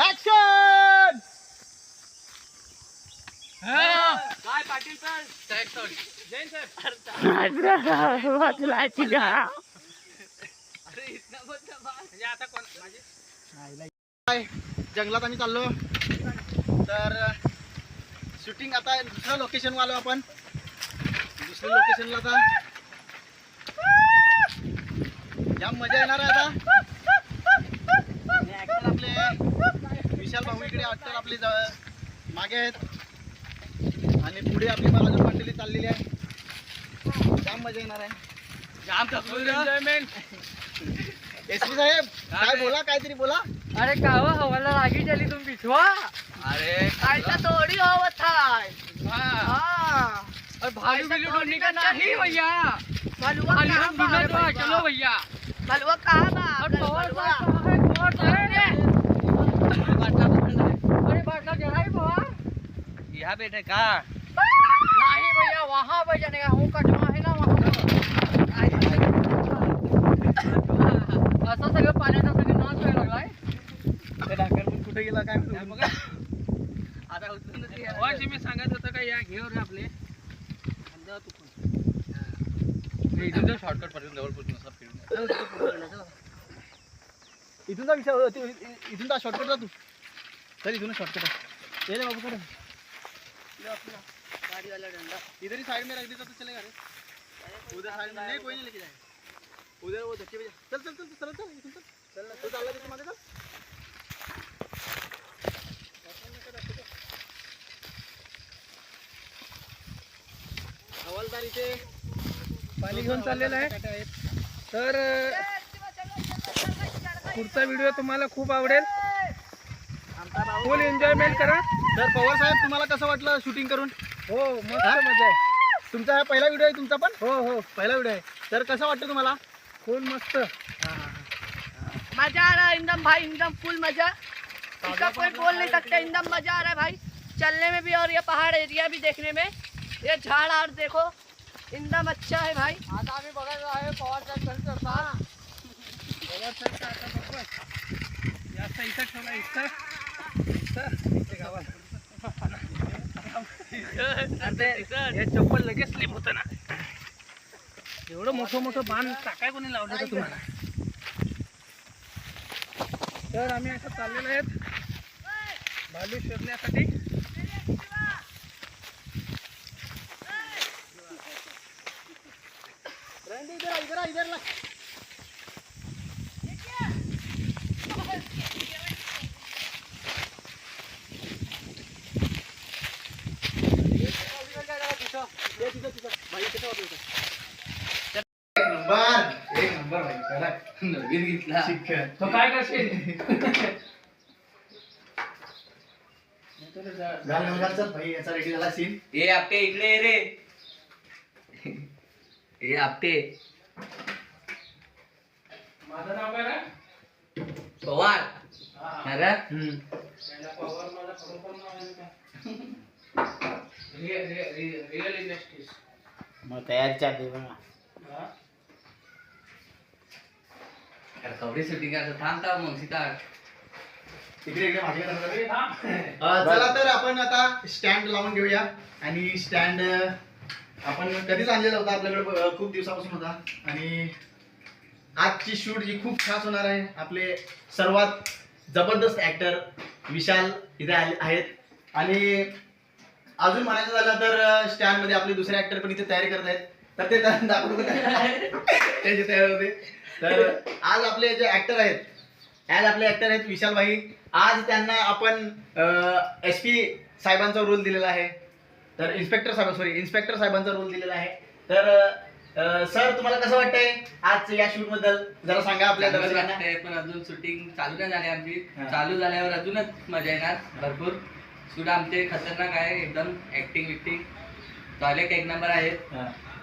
Action. काय Patil sir Jain साहेब वाचलायची गा. अरे इतना बोलता म्हणजे आता कोण माझे जंगलात आम्ही चाललो. तर शूटिंग आता दुसऱ्या लोकेशनवर आलो आपण. दुसऱ्या लोकेशनला आता जाम मजा येणार आहे. आता ऍक्टर आपले विशाल भाऊ इकडे ऍक्टर आपले मागे आहेत आणि पुढे आपली बाजू मंडळी चाललेली आहे. जाम मजा येणार आहे. जाम एन्जॉयमेंट. एसपी साहेब काय बोला, काहीतरी बोला. अरे कावा हवाला लागी झाली तुम बिछवा. अरे ऐसा थोड़ी होवत है. हाँ और भालू बिल्लू ढूंढने का नहीं भैया. बलुआ भालू कहाँ हम ढूंढने तो बा? चलो भैया. बलुआ कहाँ बा? और पवार बलुआ है कौन है अरे बाटला जरा ही पवार यहाँ बैठे का नहीं भैया वहाँ पे जाने का हूँ कटवा है ना वहाँ. असं सगळं पाण्याचा सगळं नाश व्हायला लागलाय. ते ढाकण पण कुठे गेला काय माहिती. बघा आता उचलून मी सांगत होतं का या घेऊ रे आपले इथून जर शॉर्टकट पर्यंत जवळ पोहोचून असं फिरून इथून जा विषय, इथून जा शॉर्टकट जा तू. चल इथून शॉर्टकट आहे. ये रे बाबू करो गाड़ी वाला डंडा. इधर ही साइड में रख देता तो चलेगा रे. उधर साइड में नहीं, कोई नहीं लेके जाएगा. उधर वो धक्के पे चल चल चल चल चल इथून चल. चल ना तू चालला तिथे मागे चल. हवालदार इथे पाणी घेऊन चाललेलं आहे. तर पुढचा व्हिडिओ तुम्हाला खूप आवडेल. फुल एन्जॉयमेंट करा. तर पवार साहेब तुम्हाला कसं वाटलं शूटिंग करून? हो मस्त मजा आहे. तुमचा हा पहिला व्हिडिओ आहे तुमचा पण? हो हो पहिला व्हिडिओ आहे. तर कसं वाटतं तुम्हाला? फुल मस्त. मजा आ रहा है एकदम भाई, एकदम फुल मजा. इसका कोई बोल नहीं सकते. एकदम मजा आ रहा है भाई चलने में भी और ये पहाड़ एरिया भी देखने में. ये झाड़ आड़ देखो एकदम अच्छा है भाई. आता आम्ही बघायला आहे पवार साहेब कसं करतात. पवार साहेब काय आता बघ जास्त इथं ठेवला इथं गावात हे चप्पल लगेच स्लिप होतं ना. एवढं मोठं मोठं बाण टाकाय कोणी लावलं होतं तुम्हाला. तर आम्ही असं चाललेलो आहेत भालू शोधण्यासाठी. इधर इधर ला. एक नंबर भाई करा. नवीन घेतला शिक्षण तो काय करशील. घाल भाई याचा रेडी झाला सीन. ए आपटे इकडे ये रे. ए आपटे माझं नाव काय रे पवार. अरे पवार माझा खरोखर नाव आहे का. रिअल इंडस्ट्रीज मग तयार चालते बघा. कवडी शूटिंग असं थांबता मग सीता इकडे इकडे माझ्याकडे. चला तर आपण आता स्टँड लावून घेऊया. आणि स्टँड आपण कधीच आणलेला होता आपल्याकडे, खूप दिवसापासून होता. आणि आजची शूट ही खूप खास होणार आहे. आपले सर्वात जबरदस्त ऍक्टर विशाल इथे आहेत. आणि अजून म्हणायचं झालं तर स्टँड मध्ये आपले दुसरे ऍक्टर पण इथे तयारी करत आहेत. तर ते दाखवून त्याची तयारी होते. तर आज आपले जे ऍक्टर आहेत, आज आपले ऍक्टर आहेत विशाल भाई. आज त्यांना आपण SP साहेबांचा रोल दिलेला आहे. तर इन्स्पेक्टर साहेबांचा रोल दिलेला आहे. तर सर तुम्हाला कसं वाटतंय आज या शूट बद्दल जरा सांगा आपल्या दर्शकांना. पण अजून शूटिंग चालू नाही झाली आमची. चालू झाल्यावर अजूनच मजा येणार भरपूर. शूट आमचे खतरनाक आहे एकदम. ऍक्टिंग विक्टिंग टॉयलेट एक नंबर आहे.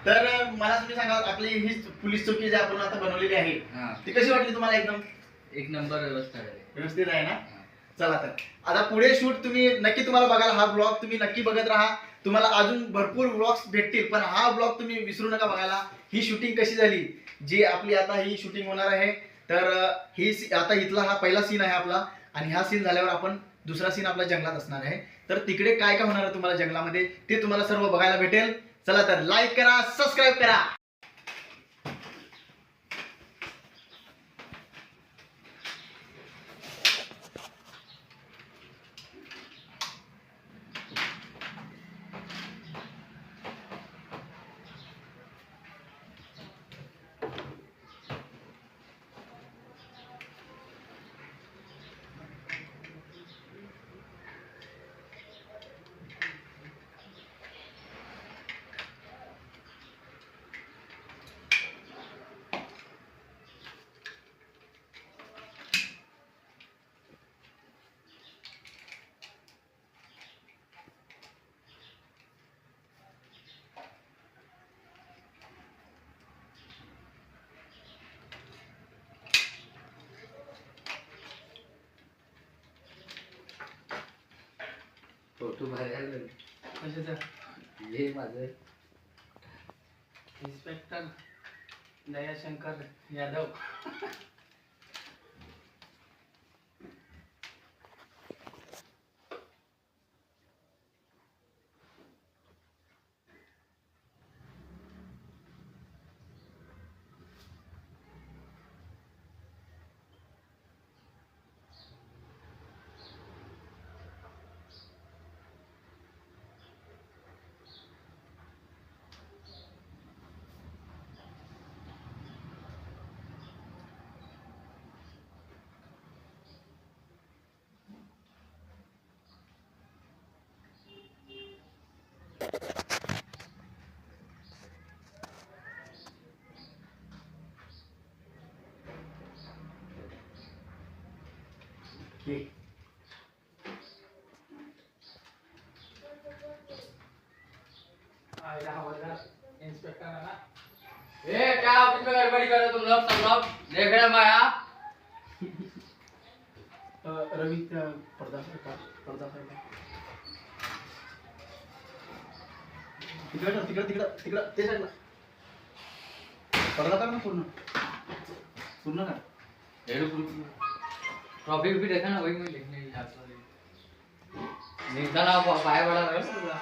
तर मला तुम्ही सांगा आपली ही पोलीस चौकी जी आपण आता बनवलेली आहे ती कशी वाटली तुम्हाला? एकदम एक नंबर व्यवस्थित आहे ना. चला तर आता पुढे शूट तुम्ही नक्की तुम्हाला बघायला. हा ब्लॉग तुम्ही नक्की बघत राहा. तुम्हाला अजून भरपूर ब्लॉग्स भेटतील, पण हा ब्लॉग तुम्ही विसरू नका बघायला. ही शूटिंग कशी झाली, जी आपली आता ही शूटिंग होणार आहे. तर ही आता इथला हा पहिला सीन आहे आपला. आणि हा सीन झाल्यावर आपण दुसरा सीन आपला जंगलात असणार आहे. तर तिकडे काय काय होणार आहे तुम्हाला जंगलामध्ये ते तुम्हाला सर्व बघायला भेटेल. चला तर लाईक करा, सबस्क्राईब करा. फोटो भरायला हे माझं इन्स्पेक्टर दयाशंकर यादव. इंस्पेक्टर है ना? ए क्या ऑफिस में गड़बड़ी कर रहे हो तुम लोग सब लोग? देख रहे माया? रवी पडदा सरका तिकडं तिकडं तिकडं तिकडं ते साईडला पडदा कर ना पूर्ण कर. ट्रॉफिक भी देखा ना, वही मैं देखने जाता हूँ. निकला पाया बड़ा रहा.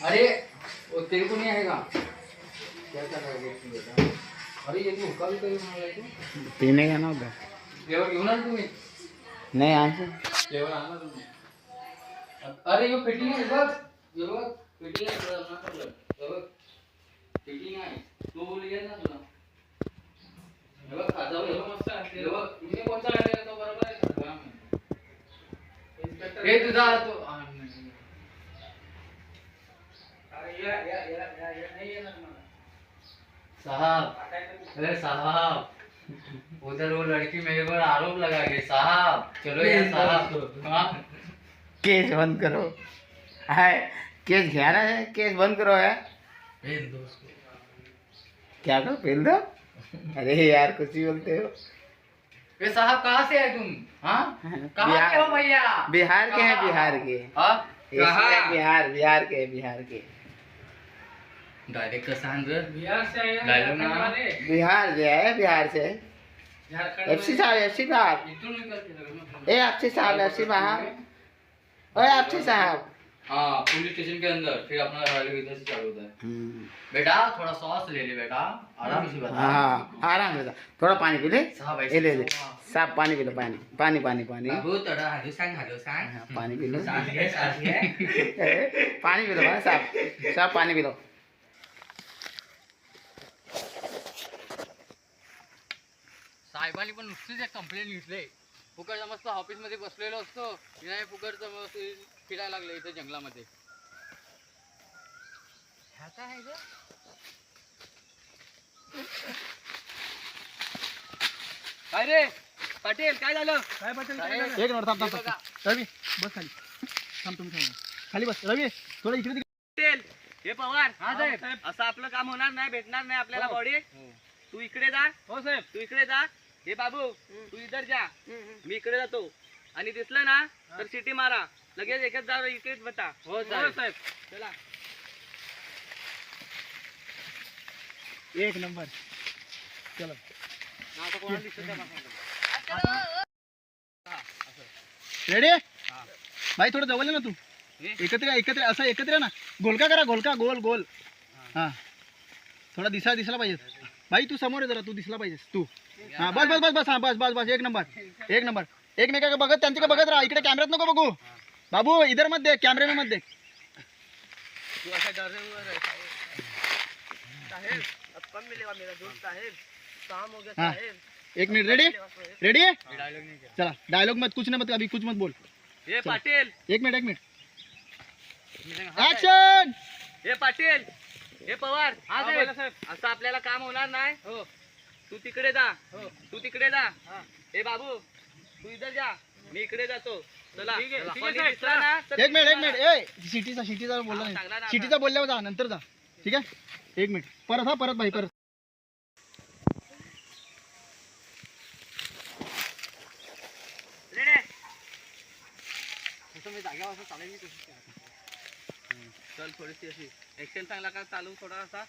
अरे वो तेरे को नहीं आएगा क्या कर रहा है बेटा? अरे ये हुक्का भी कहीं मांगा है पीने का ना उधर फ्लेवर घेऊन आण तुम्ही. नहीं आंसर फ्लेवर आणा तुम्ही. अरे यो फिटिंग आहे बघ, यो बघ फिटिंग आहे तुला ना पडलं. हे बघ फिटिंग आहे, तू बोल ये ना तुला. हे बघ खाजा हे मस्त आहे. हे बघ तुम्ही कोणता आहे तो बरोबर आहे. इन्स्पेक्टर हे तुझा तो साहब. अरे साहब उधर वो लड़की मेरे पर आरोप लगा गई साहब. चलो यार साहब. हाँ केस बंद करो है, केस घेरा है, केस बंद करो है. क्या करो फेल दो. अरे यार कुछ ही बोलते हो. ये साहब कहाँ से है तुम? हाँ कहाँ के हो भैया? बिहार के हैं, बिहार के. हाँ ऐसे बिहार बिहार के, बिहार के. डायरेक्ट कसा अंदर बिहार से आए डायलॉग ना बिहार से है, बिहार से. एफसी साहब, एफसी साहब, इतना नहीं करते. ए एफसी साहब, एफसी साहब, ओए एफसी साहब. हाँ पुलिस स्टेशन के अंदर फिर अपना डायलॉग इधर से चालू होता है. बेटा थोड़ा सॉस ले ले बेटा, आराम से बता. हाँ आराम से. थोड़ा पानी पी ले. साहब ये ले ले साहब, पानी पी लो. पानी पानी पानी पानी. बाबू थोड़ा हाथों सांग हाँ, पानी पी लो. सांग है. पानी पी लो साहब, साहब पानी पी लो. साहेबांनी पण नुसतीच एक कंप्लेंट घेतली फुकटचा मस्त ऑफिस मध्ये बसलेलो असतो नाही फुकटचं मस्त फिरायला लागलं इथे जंगलामध्ये ह्या काय आहे ग काय रे पाटील काय झालं काय पाटील काय झालं? एक मिनिट थांब हे थांब बघा. थांब. रवी बस खाली थांब तुम्ही थांबा. खाली बस रवी थोडं इकडे तिकडे. हे पवार हा साहेब असं आपलं काम होणार नाही भेटणार नाही आपल्याला हो. बॉडी हो. तू इकडे जा हो साहेब तू इकडे जा हे बाबू तू इधर जा मी इकडे जातो आणि दिसलं ना तर सिटी मारा लगेच एकच जा इकडेच बता हो साहेब चला एक नंबर चलो आता कोणाला दिसत नाही मागं. रेडी भाई थोडं जवळ ये ना तू हे? एकत्र असं एकत्र आहे ना गोलका करा गोलका गोल गोल हा थोडा दिसला पाहिजे भाई तू समोर आहे जरा तू दिसला पाहिजेस तू हा बस बस बस बस हा बस बस बस एक नंबर एकमेका बघत त्यांच्याकडे बघत राहा इकडे कॅमेऱ्यात नको बघू बाबू इधर मत देख कॅमेरे में मत देख तू असा डरेवर आहे, साहेब अब कब मिलेगा मेरा दोस्त साहेब काम हो गया हाँ. साहेब एक मिनट रेडी रेडी है डायलॉग नाही केला. चला डायलॉग मत कुछ नहीं मत अभी कुछ मत बोल हे पाटील एक मिनट मी सांग- हा साहेब. एक्शन हे पाटील हे पवार हा साहेब. असं आपल्याला काम होणार नाही हो तू तिकडे जा हो तू तिकडे जा हा. हे बाबू तू इधर जा मी इकडे जातो चला ठीक आहे, ठीक आहे, कोणी साहेब, दिसला ना तर एक मिनिट ए सिटीचा बोलला हा, सांगला नाही ना सिटीचा बोलल्यावर जा नंतर जा ठीक आहे एक मिनिट परत हा परत भाई परत रेडी तसं मी जाग्यावर असं चालेल मी तशीच करायचं. चल थोडीशी अशी ऍक्शन चांगला का चालू थोडा असा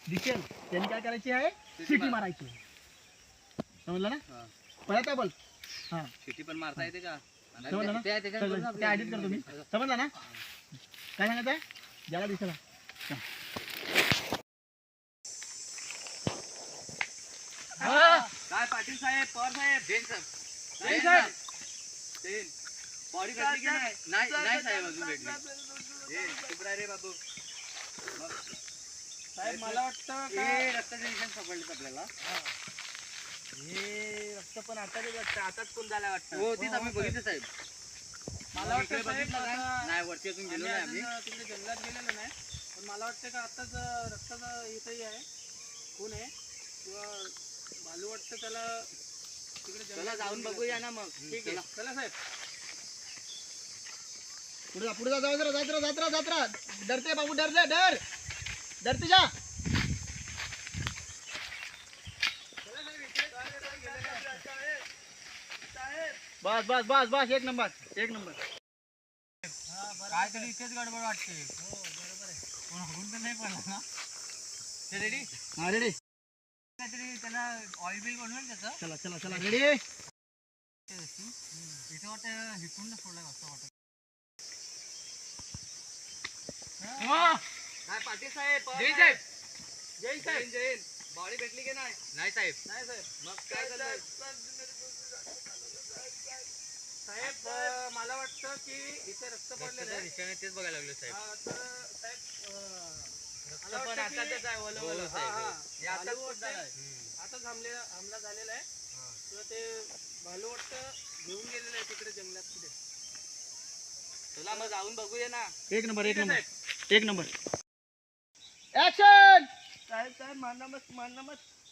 दिसेल त्यांनी काय करायची आहे सिटी मारायची समजलं ना हा. परत आहे बोल हा शिटी पण मारता येते का समजलं ना त्या- त्याच्यात बोल ना ते edit करतो मी समजलं ना काय सांगायचं आहे ज्याला दिसेल काय पाटील साहेब पवार साहेब जैन साहेब. जैन जैन साहेब. साहेब. बॉडी भेटली की नाही नाही साहेब अजून भेटली ए, चुप राह रे बाबू साहेब मला वाटतं हे रक्ताचे निशाण सापडलेत आपल्याला हे रक्त पण आताच कोण झाला वाटतं हो तेच आम्ही बघितलं साहेब मला वाटतं इकडे साहेब बघितलं आता काय? नाही वरती अजून गेलो नाही आम्ही तिकडे जंगलात गेलेलो नाही पण मला वाटतं का आताच रक्ताचा इथंही आहे खून आहे किंवा बालू वाटतं त्याला तिकडे चला जाऊन बघूया ना मग ठीक आहे चला साहेब पुढे जा जाऊ जरा जात राहा डरते बाबू डरते जा बस बस बस बस एक नंबर काहीतरी इथेच गडबड वाटते हो बरोबर आहे कोण हगून तर नाही पडला ना ते रेडी हा रेडी काहीतरी त्याला ऑइल बिल बनवून त्याचं चला रेडी इथे वाटतं हिथून सोडला असं वाटत काय पाटील साहेब पवार जैन साहेब जैन साहेब जैन बॉडी भेटली की नाही नाही साहेब नाही साहेब मग काय झालं साहेब मला वाटतं की इथे रक्त पडलेलं आहे निशाण तेच बघायला लागलो साहेब तर साहेब रक्त पण आताच आहे वलं वलं हो, साहेब, हो. हे आताच पोट झालंय. आता हमला झालेला आहे किंवा ते भालू वाटतं घेऊन गेलेलं आहे तिकडे जंगलात कुठे चला मग जाऊन बघूया ना एक नंबर एक्शन साहब मानना मत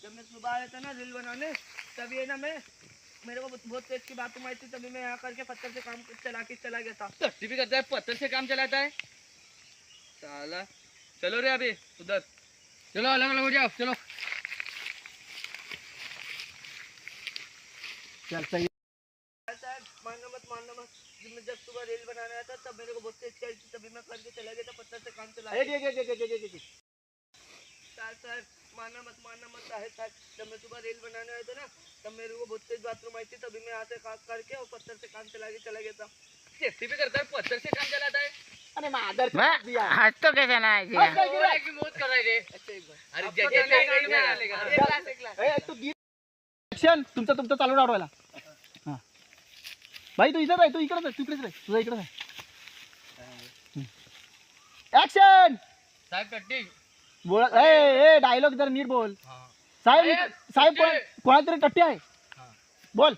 जब मैं सुबह आया था ना रील बनाने तभी है ना मैं मेरे को बहुत तेज की बात आई थी तभी मैं यहाँ करके पत्थर से काम चला गया था तस्ती भी करता है पत्थर से काम चलाता है साला चलो रे अभी उधर चलो अलग अलग हो जाओ चलो चल सही साहब मानना मत जब सुबह रील बनाने आया था तब मेरे को बहुत तेज की आई थी तभी मैं करके चला गया था पत्थर से काम चला गया साहब मानना मत साहब जब मैं सुबह रील बनाने आया था ना तब मेरे को बहुत तेज बाथरूम आई थी तभी मैं यहाँ से काम करके और पत्थर से काम चला गया था तस्ती भी करता है पत्थर से काम चलाता है अरे मादर हंसतो कैसा नाही बहुत कर रहे थे अच्छा एक बार अरे अब पता नहीं गाड़ी में डालेगा। तू एक्शन तुमचं चालू राहवायला हा भाई तू इथं आहे तू इकडेच आहे तुझा इकडेच आहे एक्शन साहेब कट्टी बोल ए डायलॉग जर नीट बोल साहेब साहेब कोणातरी टट्टी आहे बोल.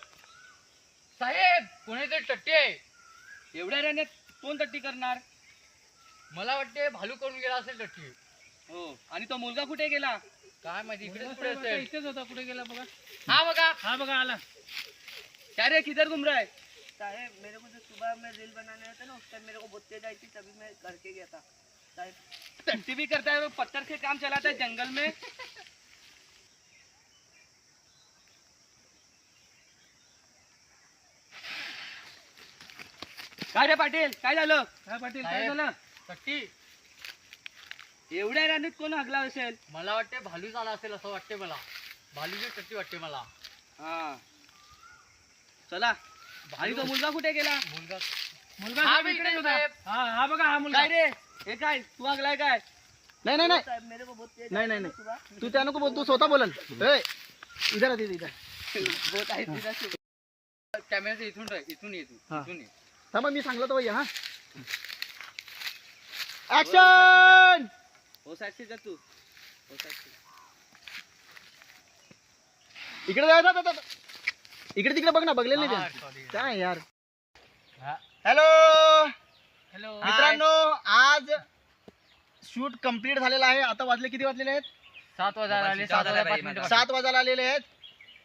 साहेब कोणीतरी टट्टी आहे. एवढ्या राण्यात कोण तट्टी करणार? मला वाटते भालू करून गेला असेल टट्टी. हो, आणि तो मुलगा कुठे गेला? काय माहिती इकडे पुढे असेल. इथेच होता, कुठे गेला बघा. हा बघा आला. क्या रे, किधर घूम रहा है? साहेब मेरे को जो सुबह में रील बनाने आया था ना उस टाइम मेरे को बहुत तेज आई थी तभी मैं करके गया था साहेब. तट्टी भी करता है, वो पत्थर से काम चलाता है जंगल में. काय रे पाटील, काय झालं? काय पाटील, काय साहेब. झालं? टट्टी एवढ्या रानीत कोण हगला असेल? मला वाटते भालू झाला असेल असं वाटते मला. भालूची टट्टी वाटते मला. हा, चला. आणि तो मुलगा कुठे गेला? मुलगा मुलगा इकडे होता. हा बघा हा मुलगा. काय रे, हे काय तू हगलाय काय? नाही नाही नाही साहेब मेरे को बहुत तेज नाही आई नाही थी नाही सुबह. तू त्या नको बोल, तू स्वतः बोलल. ए, इधर आ, इधर बहुत आहे तुझा सुबह. कॅमेऱ्याचं इथून ये तू. हा. इथून ये. थांबा मी सांगलो तर भैया. हा ऍक्शन. हो साक्षी जा तू. हो साक्षी. इकडे जायचं इकडे तिकडे बघ ना, बघलेलं नाही हा, ते. sorry. काय यार. हा. Hello hello. मित्रांनो, आज शूट कंप्लीट झालेला आहे. आता वाजले किती वाजलेले आहेत? 7 वाजायला आले. 7 वाजायला 5 मिनिटं 7 वाजायला आलेले आहेत.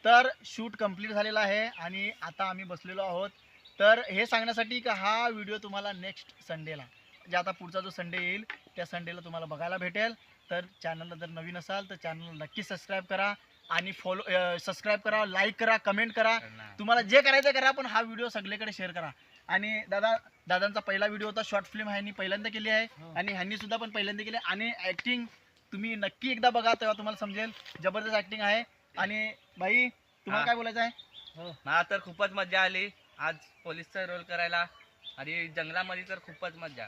तर शूट कंप्लीट झालेला आहे आणि आता आम्ही बसलेलो आहोत. तर हे सांगण्यासाठी की हा व्हिडिओ तुम्हाला नेक्स्ट संडेला, जे आता पुढचा जो संडे येईल त्या संडेला तुम्हाला बघायला भेटेल. तर चॅनलला जर नवीन असाल तर चॅनलला नक्की सबस्क्राईब करा आणि सबस्क्राईब करा, लाईक करा, कमेंट करा. तुम्हाला जे करायचं करा, पण हा व्हिडिओ सगळीकडे शेअर करा. आणि दादांचा पहिला व्हिडिओ होता, शॉर्ट फिल्म ह्यांनी पहिल्यांदा केली आहे आणि ह्यांनी सुद्धा पण पहिल्यांदा केली आहे. आणि ॲक्टिंग तुम्ही नक्की एकदा बघा, तेव्हा तुम्हाला समजेल. जबरदस्त ॲक्टिंग आहे. आणि भाई तुम्हाला काय बोलायचं आहे? मला तर खूपच मजा आली आज पोलीसचा रोल करायला आणि जंगलामध्ये तर खूपच मजा.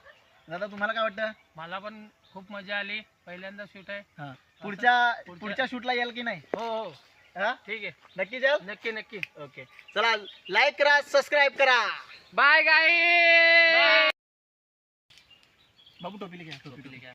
दादा तुम्हाला काय वाटतं? मला पण खूप मजा आली. पहिल्यांदा शूट आहे. हा, पुढच्या शूटला याल की नाही? हो हा, ठीक आहे. नक्की जाल. नक्की. ओके, चला लाईक करा, सबस्क्राईब करा. बाय गाई. बाबू टोपीली घ्या.